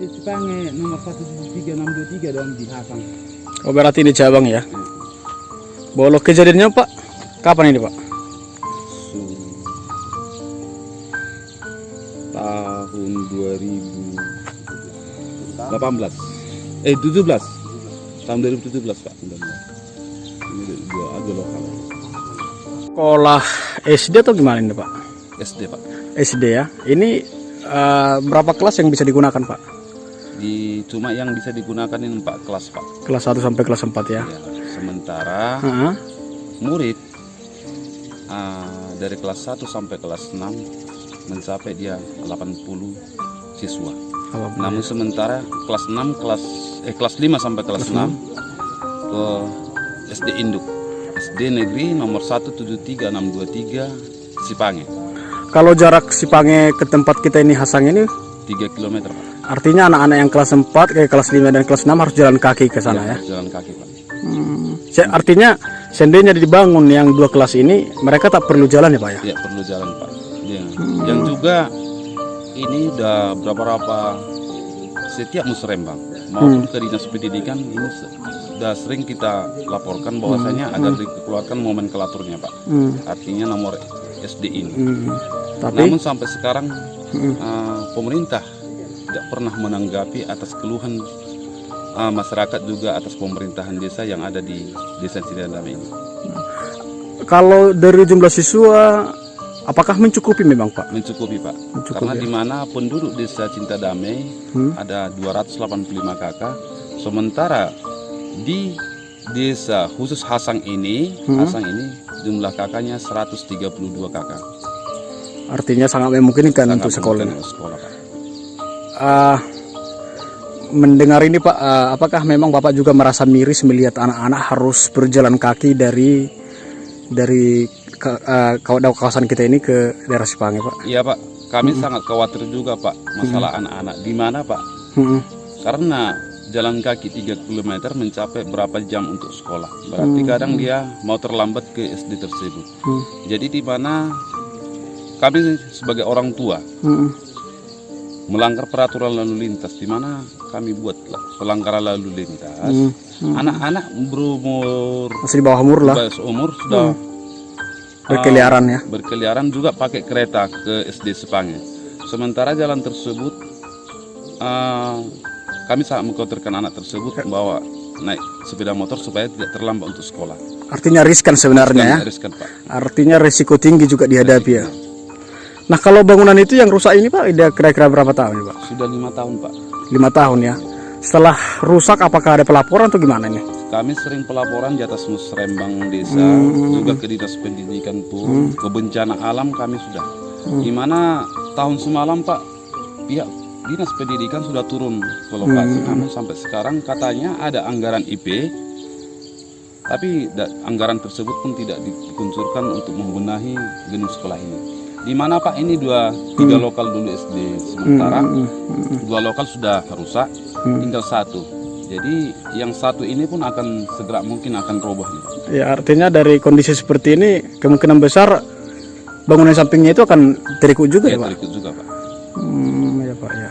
SD Cipange nomor 173623 dong di Hasang. Oh berarti ini cabang ya. Boleh kejadiannya Pak, kapan ini Pak? Tahun 2018. 17. Tahun 2017 Pak. Ini dua agak lokal. Sekolah SD atau gimana ini Pak? SD Pak. SD ya. Ini berapa kelas yang bisa digunakan Pak? Cuma yang bisa digunakan ini 4 kelas Pak. Kelas 1 sampai kelas 4 ya. Ya, sementara murid dari kelas 1 sampai kelas 6 mencapai dia 80 siswa. Namun sementara kelas 6 kelas 5 sampai kelas 6 ke SD Induk. SD Negeri nomor 173623 Cipange. Kalau jarak Cipange ke tempat kita ini Hasang ini 3 km Pak. artinya anak-anak yang kelas 4, kayak kelas 5 dan kelas 6 harus jalan kaki ke sana ya? Jalan kaki Pak. Artinya seandainya dibangun yang 2 kelas ini, mereka tak perlu jalan ya Pak ya? Ya perlu jalan Pak. Ya. Yang juga ini udah berapa setiap musrembang maupun ke dinas pendidikan ini sudah sering kita laporkan bahwasanya agar dikeluarkan nomenklaturnya Pak. Artinya nomor SD ini. Namun sampai sekarang pemerintah tidak pernah menanggapi atas keluhan masyarakat juga atas pemerintahan desa yang ada di desa Cindadame ini. Kalau dari jumlah siswa, apakah mencukupi memang Pak? Mencukupi Pak. Mencukupi, karena ya? di mana penduduk desa Cindadame ada 285 kakak, sementara di desa khusus Hasang ini jumlah kakaknya 132 kakak. Artinya sangat memungkinkan untuk sekolah. Pak. Mendengar ini Pak, apakah memang Bapak juga merasa miris melihat anak-anak harus berjalan kaki dari kawasan kita ini ke daerah Cipange Pak? Iya Pak, kami sangat khawatir juga Pak masalah anak-anak. Di mana Pak? Karena jalan kaki 3 km mencapai berapa jam untuk sekolah. Berarti kadang dia mau terlambat ke SD tersebut. Jadi di mana kami sebagai orang tua melanggar peraturan lalu lintas, di mana kami buat pelanggaran lalu lintas. Anak-anak berumur masih di bawah umur lah. Umur sudah berkeliaran ya. Berkeliaran juga pakai kereta ke SD Cipange. Sementara jalan tersebut kami sangat mengkhawatirkan anak tersebut membawa naik sepeda motor supaya tidak terlambat untuk sekolah. Artinya riskan sebenarnya ya. Riskan, Pak. Artinya risiko tinggi juga dihadapi ya. Nah kalau bangunan itu yang rusak ini Pak, udah kira-kira berapa tahun ya Pak? Sudah 5 tahun Pak. 5 tahun ya. Setelah rusak apakah ada pelaporan atau gimana nih? Kami sering pelaporan di atas musrembang desa, juga ke dinas pendidikan pun, ke bencana alam kami sudah. Di mana tahun semalam Pak, pihak dinas pendidikan sudah turun ke lokasi. Namun sampai sekarang katanya ada anggaran IP, tapi anggaran tersebut pun tidak dikuncurkan untuk membenahi gedung sekolah ini. Di mana Pak ini 3 lokal dulu SD, sementara 2 lokal sudah rusak, tinggal 1. Jadi yang 1 ini pun akan segera mungkin akan roboh nih Pak. Ya artinya dari kondisi seperti ini kemungkinan besar bangunan sampingnya itu akan terikut juga ya Pak? Terikut juga Pak. Ya Pak ya.